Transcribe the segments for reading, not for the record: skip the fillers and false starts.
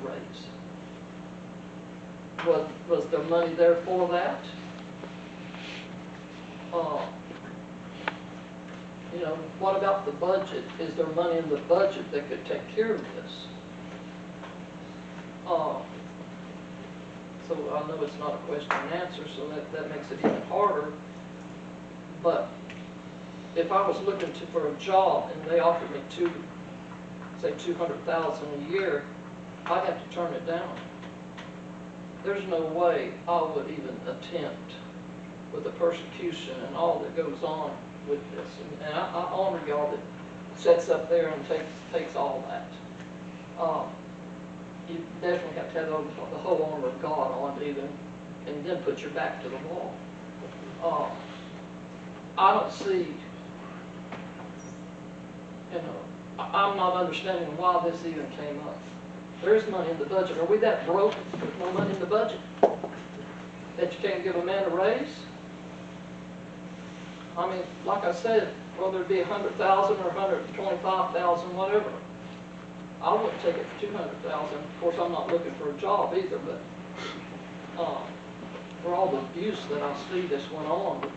raise? Was there money there for that? You know, what about the budget? Is there money in the budget that could take care of this? So I know it's not a question and answer, so that makes it even harder. But if I was looking for a job and they offered me say $200,000 a year, I'd have to turn it down. There's no way I would even attempt with the persecution and all that goes on with this. And I honor y'all that sets up there and takes all that. You definitely have to have the whole armor of God on even, and then put your back to the wall. I don't see, you know, I'm not understanding why this even came up. There is money in the budget. Are we that broke with no money in the budget that you can't give a man a raise? I mean, like I said, whether it be 100,000 or 125,000, whatever, I wouldn't take it for 200,000. Of course, I'm not looking for a job either, but for all the abuse that I see this went on,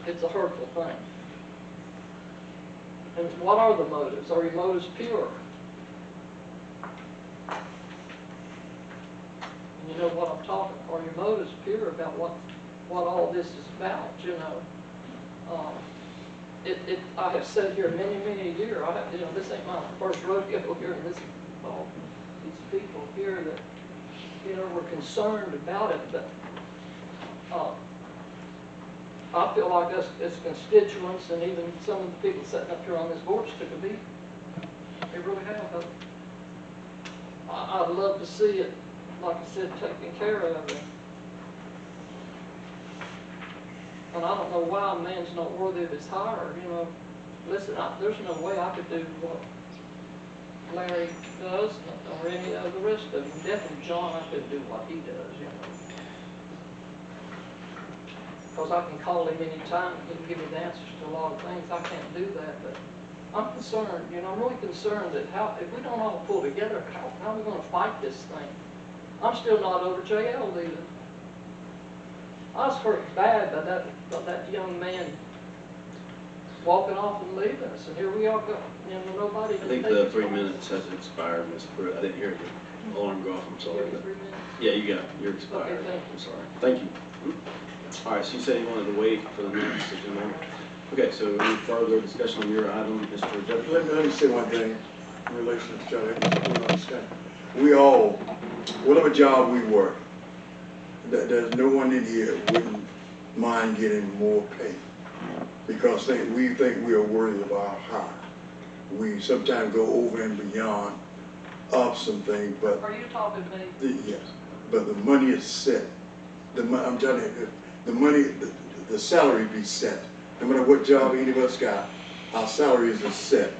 it's a hurtful thing. And what are the motives? Are your motives pure? And you know what I'm talking about. Are your motives pure about what all this is about, you know? I have said here many a year, you know, this ain't my first rodeo here, and these people here that, you know, were concerned about it, but I feel like us as constituents and even some of the people sitting up here on this board took a beat. They really have. But I'd love to see it, like I said, taken care of. And I don't know why a man's not worthy of his hire. You know, listen, there's no way I could do what Larry does or any of the rest of them. Definitely John, I couldn't do what he does, you know. Because I can call him any time and he can give me the answers to a lot of things. I can't do that, but I'm concerned, you know, I'm really concerned that if we don't all pull together, how are we going to fight this thing? I'm still not over JL either. I was hurt bad by that young man walking off and leaving us, and here we are going. You know, nobody. I think the 3 minutes has expired, Ms. Pruitt. I didn't hear your alarm go off. I'm sorry. But, 3 minutes? Yeah, you got it. You're expired. Okay, thank you. I'm sorry. Thank you. All right. So you said you wanted to wait for the next agenda. Okay. So any further discussion on your item, Mr. Judge? Let me say one thing in relation to Charlie. We all, whatever job we work, there's no one in here wouldn't mind getting more pay because we think we are worthy of our hire. We sometimes go over and beyond of some things, but Are you talking to me? yes, but the money is set. I'm telling you, the money, the salary be set. No matter what job any of us got, our salaries are set.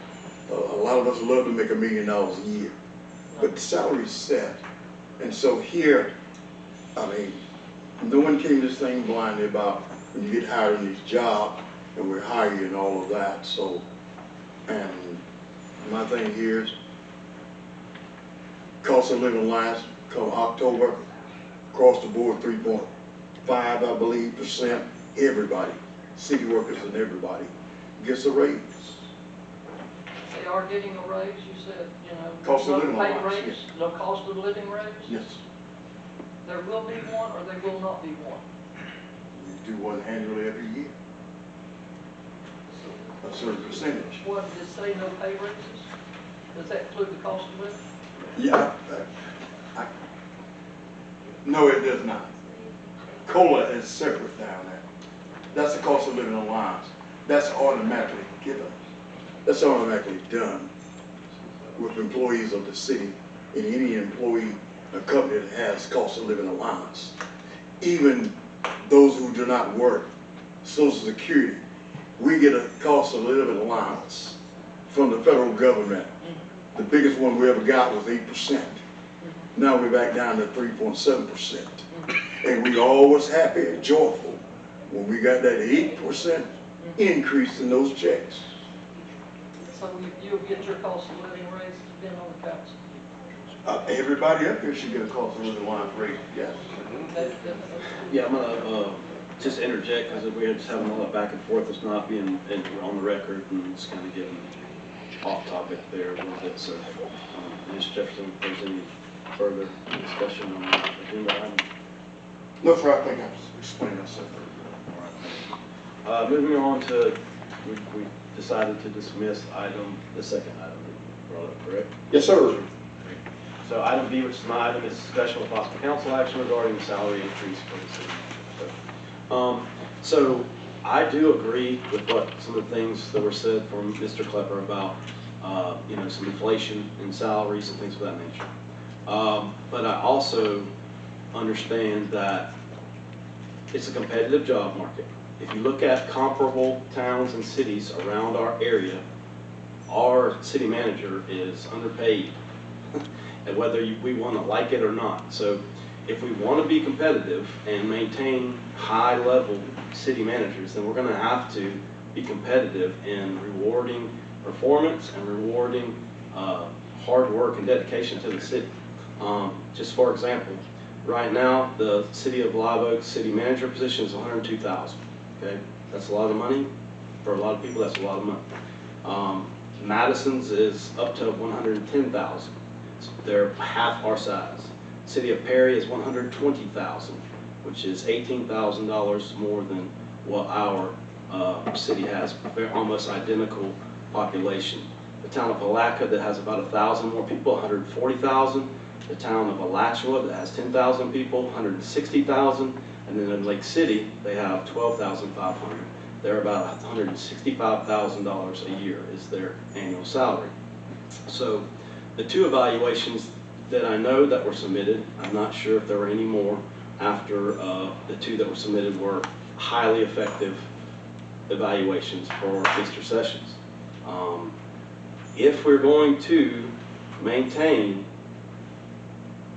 A lot of us love to make $1 million a year, but the salary is set. And so here, I mean, no one came to this thing blindly about when you get hired in these jobs and we hire you and all of that. So, and my thing here is cost of living last come October, across the board 3.5, I believe, %. Everybody, city workers and everybody gets a raise. They are getting a raise, you said, you know. Cost of living pay allowance, raise, yes. no cost of living raise? Yes, There will be one or there will not be one? we do one annually every year, a certain percentage. What, does it say no pay raises? Does that include the cost of living? Yeah, no, it does not. COLA is separate down there. That's the cost of living allowance. That's automatically given. That's automatically done with employees of the city and any employee, a company that has cost of living allowance. Even those who do not work, Social Security, we get a cost of living allowance from the federal government. The biggest one we ever got was 8%. Now we're back down to 3.7%. And we always happy and joyful when we got that 8% increase in those checks. So you'll get your cost of living raised? been on the council. Everybody up here should get a cost of living line rate, yes. Yeah, I'm gonna just interject, because we are just having all that back and forth, it's not being on the record, and it's kind of getting off topic there a little bit, so, Mr. Jefferson, if there's any further discussion on the agenda item? No, sir, I think I've explained myself. Moving on to, we decided to dismiss the second item that you brought up, correct? Yes, sir. So item B, which is my item, is discussion with possible council action regarding the salary increase for the city. So I do agree with what some of the things that were said from Mr. Klepper about, some inflation in salaries and things of that nature. But I also understand that it's a competitive job market. If you look at comparable towns and cities around our area, our city manager is underpaid, and whether we want to like it or not. So if we want to be competitive and maintain high-level city managers, then we're going to have to be competitive in rewarding performance and rewarding hard work and dedication to the city. Just for example, right now, the City of Live Oak city manager position is $102,000. Okay, that's a lot of money. For a lot of people, that's a lot of money. Madison's is up to $110,000. They're half our size. City of Perry is $120,000, which is $18,000 more than what our city has. They're almost identical population. The town of Palatka, that has about 1,000 more people, $140,000. The town of Alachua, that has 10,000 people, $160,000. And then in Lake City, they have 12,500. They're about $165,000 a year is their annual salary. So the two evaluations that I know that were submitted, I'm not sure if there were any more after the two that were submitted were highly effective evaluations for Mr. Sessions. If we're going to maintain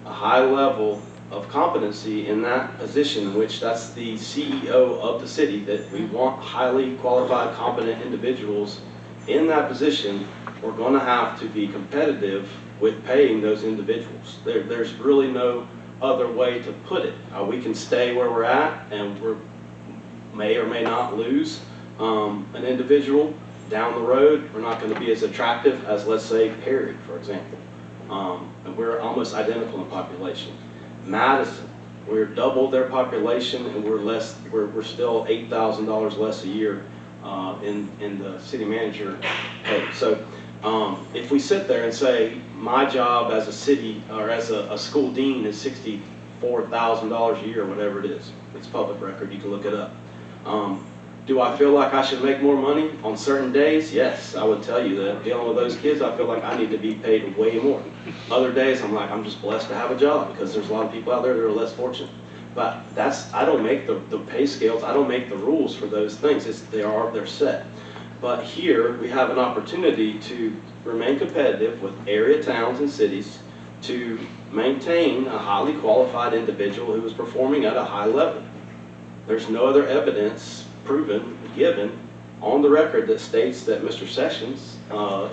a high level of competency in that position, in which that's the CEO of the city, that we want highly qualified, competent individuals in that position, we're going to have to be competitive with paying those individuals. There's really no other way to put it. We can stay where we're at, and we may or may not lose an individual down the road. We're not going to be as attractive as, let's say, Perry, for example. And we're almost identical in population. Madison, we're double their population, and we're still $8,000 less a year in the city manager pay. So if we sit there and say my job as a city or as a school dean is $64,000 a year, whatever it is, it's public record, you can look it up. Do I feel like I should make more money on certain days? Yes, I would tell you that dealing with those kids, I feel like I need to be paid way more. Other days, I'm like, I'm just blessed to have a job, because there's a lot of people out there that are less fortunate. But I don't make the pay scales, I don't make the rules for those things. They're set. But here, we have an opportunity to remain competitive with area towns and cities to maintain a highly qualified individual who is performing at a high level. There's no other evidence proven, given, on the record that states that Mr. Sessions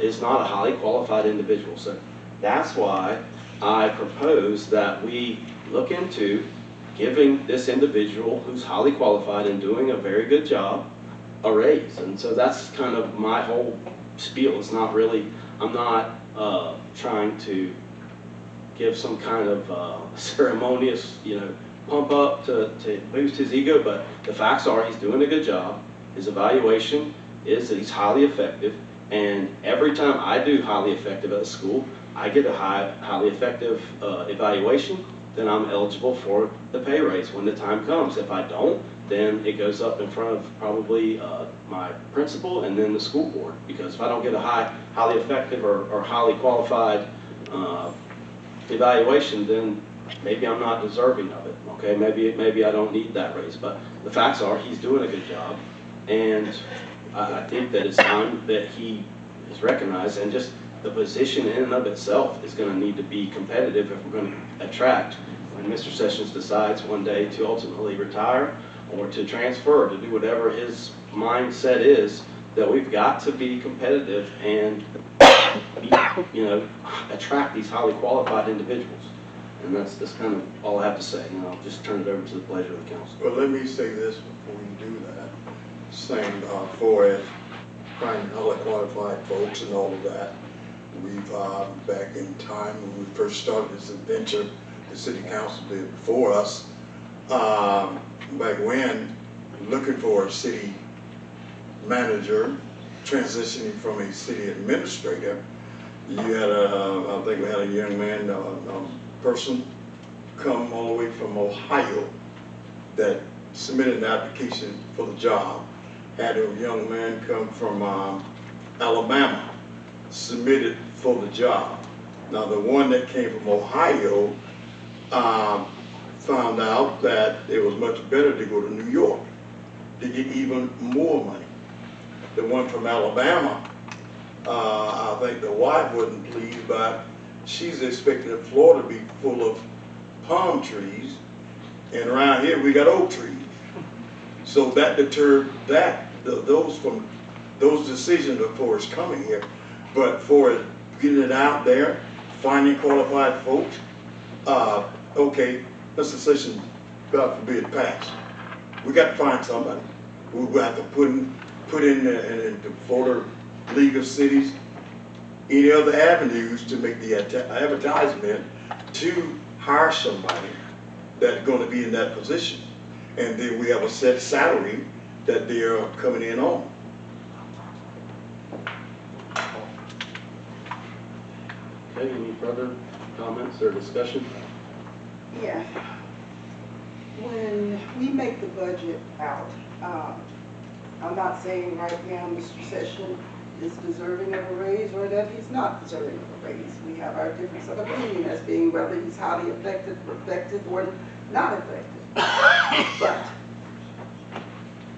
is not a highly qualified individual. So that's why I propose that we look into giving this individual who's highly qualified and doing a very good job a raise. And so that's kind of my whole spiel. It's not really, I'm not trying to give some kind of ceremonious, pump up to boost his ego, but the facts are he's doing a good job. His evaluation is that he's highly effective, and every time I do highly effective at a school, I get a highly effective evaluation, then I'm eligible for the pay raise when the time comes. If I don't, then it goes up in front of probably my principal and then the school board, because if I don't get a highly effective or highly qualified evaluation, then maybe I'm not deserving of it, okay? Maybe I don't need that raise, but the facts are he's doing a good job, and I think that it's time that he is recognized, and just the position in and of itself is going to need to be competitive if we're going to attract, when Mr. Sessions decides one day to ultimately retire or to transfer or to do whatever his mindset is, that we've got to be competitive and attract these highly qualified individuals. And that's kind of all I have to say, and I'll just turn it over to the pleasure of the council. Well, let me say this before we do that. Same for as finding highly qualified folks and all of that. We've, back in time when we first started this adventure, the city council did before us, back when, looking for a city manager, transitioning from a city administrator, you had I think we had a young man, person come all the way from Ohio that submitted an application for the job. Had a young man come from Alabama, submitted for the job. Now the one that came from Ohio found out that it was much better to go to New York to get even more money. The one from Alabama, I think the wife wasn't pleased, but she's expecting Florida to be full of palm trees, and around here we got oak trees. So that deterred those decisions of course coming here. But for getting it out there, finding qualified folks, okay, Mr. Sessions, God forbid, pass. We got to find somebody. We have to put in the Florida League of Cities, any other avenues to make the advertisement to hire somebody that's going to be in that position. And then we have a set salary that they are coming in on. Okay, any further comments or discussion? Yeah. When we make the budget out, I'm not saying right now Mr. Session is deserving of a raise or that he's not deserving of a raise. We have our difference of opinion as being whether he's highly effective or not effective. But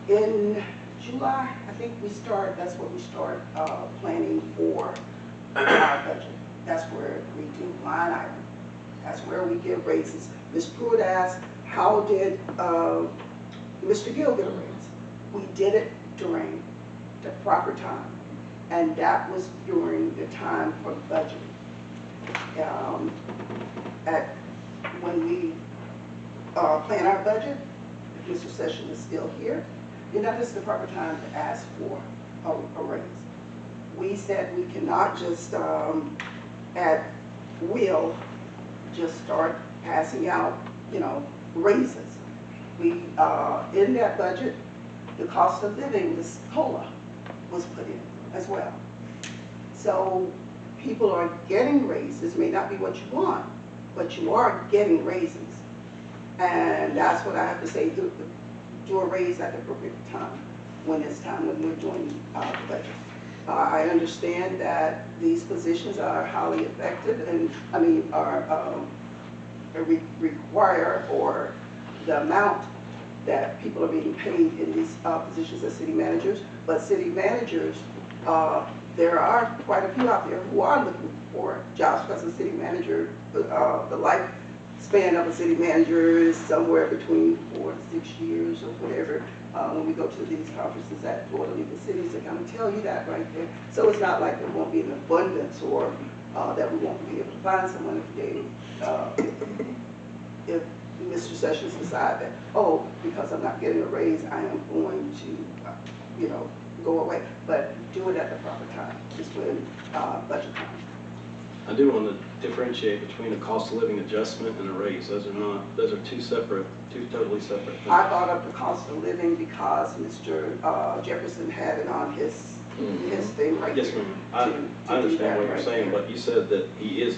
in July, I think that's when we start planning for our budget. That's where we do line item. That's where we give raises. Ms. Pruitt asked, how did Mr. Gill get a raise? We did it during the proper time, and that was during the time for budgeting. When we plan our budget, if Mr. Session is still here, that is the proper time to ask for a raise. We said we cannot just at will just start passing out, raises. We in that budget, the cost of living, this COLA, was put in as well. So people are getting raises. May not be what you want, but you are getting raises. And that's what I have to say, do a raise at the appropriate time, when it's time when we're doing the budget. I understand that these positions are highly effective and, require, or the amount that people are being paid in these positions as city managers. But city managers, there are quite a few out there who are looking for jobs because a city manager, the lifespan of a city manager is somewhere between 4 to 6 years or whatever. When we go to these conferences at Florida League of Cities, they kind of tell you that right there. So it's not like there won't be an abundance or that we won't be able to find someone if Mr. Sessions decide that, oh, because I'm not getting a raise, I am going to, go away. But do it at the proper time, just when budget time. I do want to differentiate between a cost of living adjustment and a raise. Those are two totally separate things. I brought up the cost of living because Mr. Jefferson had it on his thing right Yes, here. ma'am. I understand what you're saying, but you said that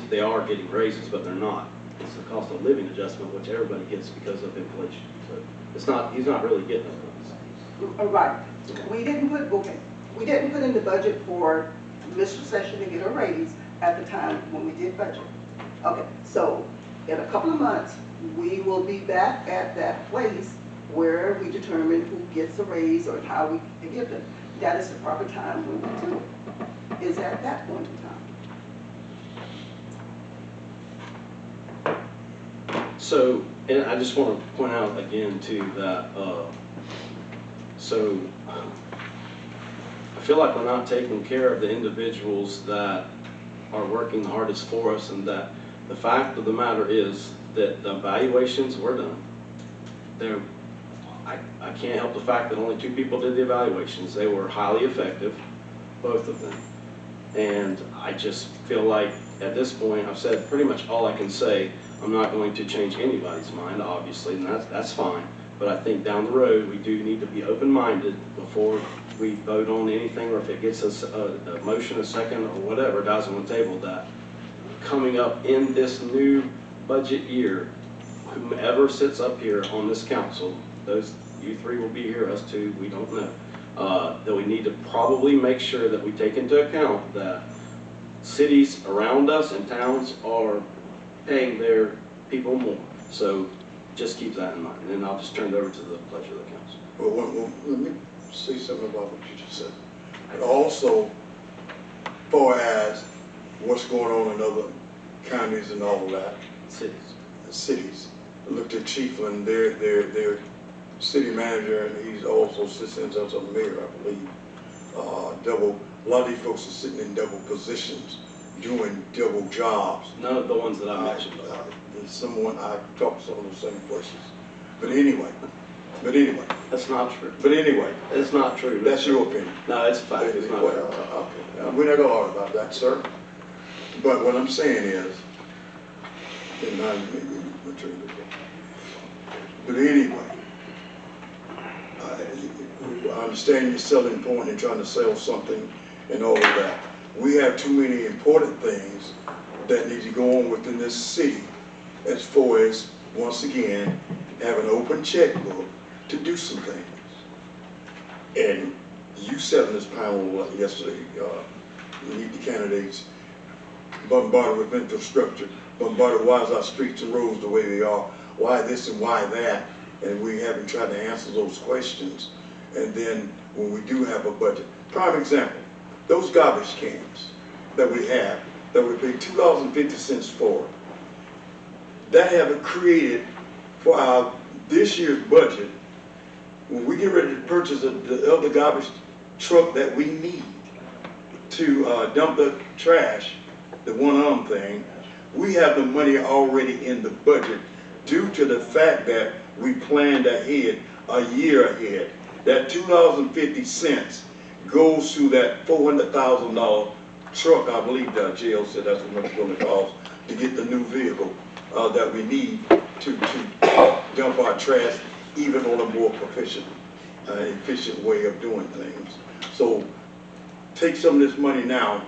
they are getting raises, but they're not. It's the cost of living adjustment, which everybody gets because of inflation. So he's not really getting those. Right. We didn't put in the budget for Mr. Session to get a raise at the time when we did budget. Okay, so in a couple of months, we will be back at that place where we determine who gets a raise or how we give them. That is the proper time when we do it, is at that point in time. So, and I just want to point out again too that, so I feel like we're not taking care of the individuals that are working the hardest for us, and that the fact of the matter is that the evaluations were done. They're, I can't help the fact that only 2 people did the evaluations. They were highly effective, both of them. And I just feel like at this point, I've said pretty much all I can say. I'm not going to change anybody's mind, obviously, and that's fine. But I think down the road, we do need to be open-minded before we vote on anything, or if it gets us a motion, a second, or whatever, dies on the table, that coming up in this new budget year, whomever sits up here on this council, those, you 3 will be here, us 2, we don't know, that we need to probably make sure that we take into account that cities around us and towns are paying their people more. So just keep that in mind, and then I'll just turn it over to the pleasure of the council. Well, let me say something about what you just said. And also, far as what's going on in other counties and all of that, cities. I looked at Chiefland, their city manager, and he's also sits in as a mayor, I believe. A lot of these folks are sitting in double positions, doing double jobs. None of the ones that I mentioned. There's someone, I talked to some of those same places. But anyway. That's not true. But anyway. It's not true. That's your opinion. No, it's a fact. It's not true. Okay. We're not gonna argue about that, sir. But what I'm saying is, and but anyway, I understand your selling point and trying to sell something and all of that. We have too many important things that need to go on within this city as far as, once again, have an open checkbook to do some things. And you sat on this panel yesterday, you need the candidates bombarded with infrastructure, bombarded why is our streets and roads the way they are, why this and why that, and we haven't tried to answer those questions. And then when we do have a budget, prime example, those garbage cans that we have, that we pay $2.50 for, that have been created for our this year's budget. When we get ready to purchase the other garbage truck that we need to dump the trash, the one-arm thing, we have the money already in the budget due to the fact that we planned ahead, a year ahead. That $2.50 goes to that $400,000 truck, I believe the jail said that's what it's going to cost to get the new vehicle that we need to dump our trash, even on a more efficient way of doing things. So take some of this money now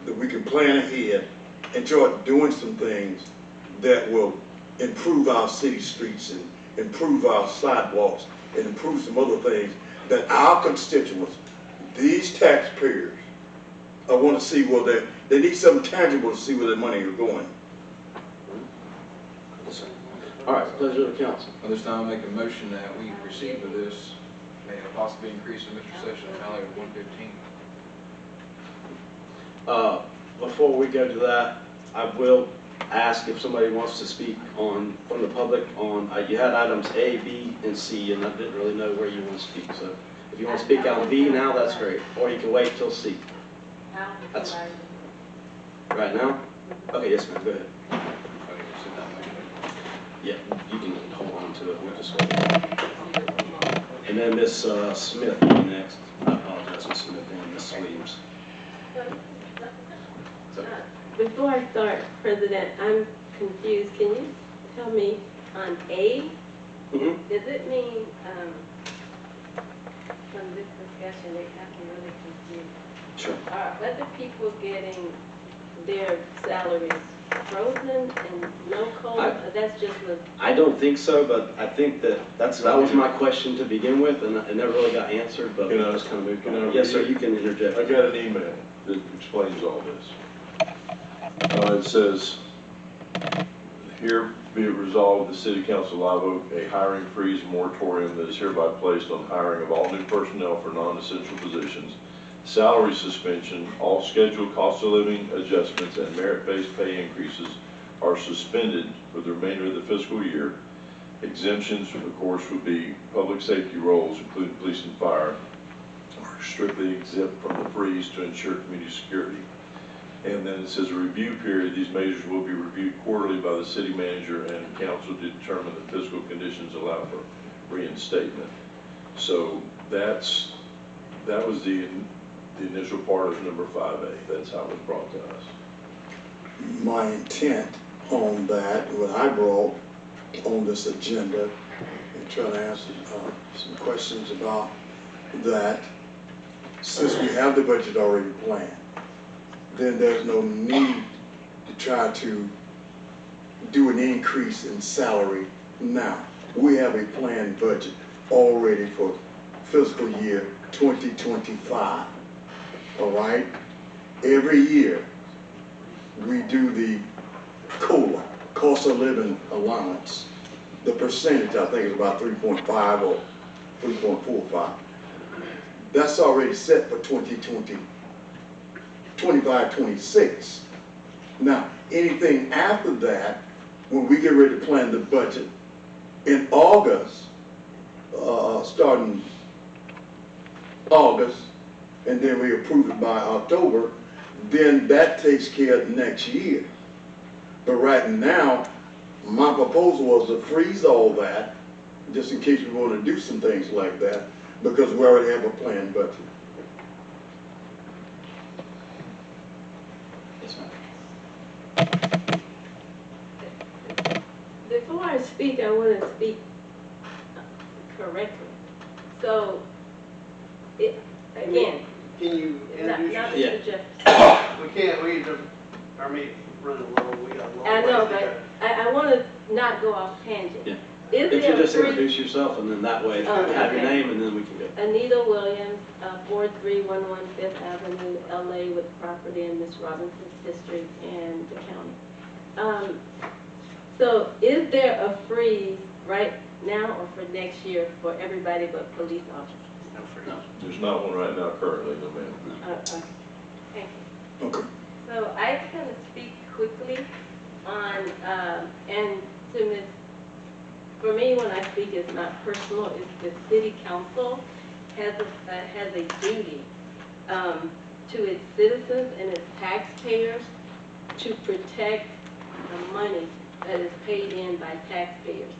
that we can plan ahead and start doing some things that will improve our city streets and improve our sidewalks and improve some other things that our constituents, these taxpayers, I want to see where they need something tangible to see where their money is going. All right, pleasure of the council. At this time, I make a motion that we proceed with this, and possibly increase in Mr. Sessions' salary to $115. Before we go to that, I will ask if somebody wants to speak on, from the public on, you had items A, B, and C, and I didn't really know where you want to speak. So if you want to speak on B now, that's great. Or you can wait till C. That's right now? Okay, yes, ma'am, go ahead. Yeah, you can hold on to it. We'll just wait. And then Miss Smith will be next. I apologize, Miss Smith and Miss Williams. Before I start, President, I'm confused. Can you tell me on A, does it mean, from this discussion, it got me really confused. Sure. Are other people getting their salaries frozen and no COLA? That's just what. I don't think so, but I think that was my question to begin with, and it never really got answered, but Can I- just kind of moved can on. I Yes, sir, read? you can interject. I got an email that explains all this. It says, here be it resolved, the city council live oak a hiring freeze moratorium that is hereby placed on hiring of all new personnel for non-essential positions, salary suspension, all scheduled cost of living adjustments and merit-based pay increases are suspended for the remainder of the fiscal year. Exemptions, of course, would be public safety roles, including police and fire, are strictly exempt from the freeze to ensure community security. And then it says a review period, these measures will be reviewed quarterly by the city manager and council to determine the fiscal conditions allow for reinstatement. So that was the initial part of number 5A. That's how it was brought to us. My intent on that, what I brought on this agenda, and trying to answer some questions about that, since we have the budget already planned, then there's no need to try to do an increase in salary now. We have a planned budget already for fiscal year 2025, all right? Every year, we do the COLA, cost of living allowance. The percentage, I think, is about 3.5 or 3.45. That's already set for 2020, 25, 26. Now, anything after that, when we get ready to plan the budget in August, starting August, and then we approve it by October, then that takes care of next year. But right now, my proposal was to freeze all that, just in case we want to do some things like that, because we already have a planned budget. Yes, ma'am. Before I speak, I want to speak correctly. So, again, Can you not introduce Yeah. Mr. Jefferson. We can't, we just, our meeting running low, we got a long I know, ways to go. but I want to not go off tangent. Yeah. Is If you there a just free, introduce yourself, and then that way, Oh, have your okay. name, and then we can go. Anita Williams, 4311 Fifth Avenue, LA, with property in Miss Robinson's district and the county. So is there a freeze right now or for next year for everybody but police officers? No. There's not one right now currently, no ma'am. Okay. Thank you. Okay. So I kind of speak quickly on, and to Ms., for me, when I speak, it's not personal, it's the city council has a duty to its citizens and its taxpayers to protect the money that is paid in by taxpayers.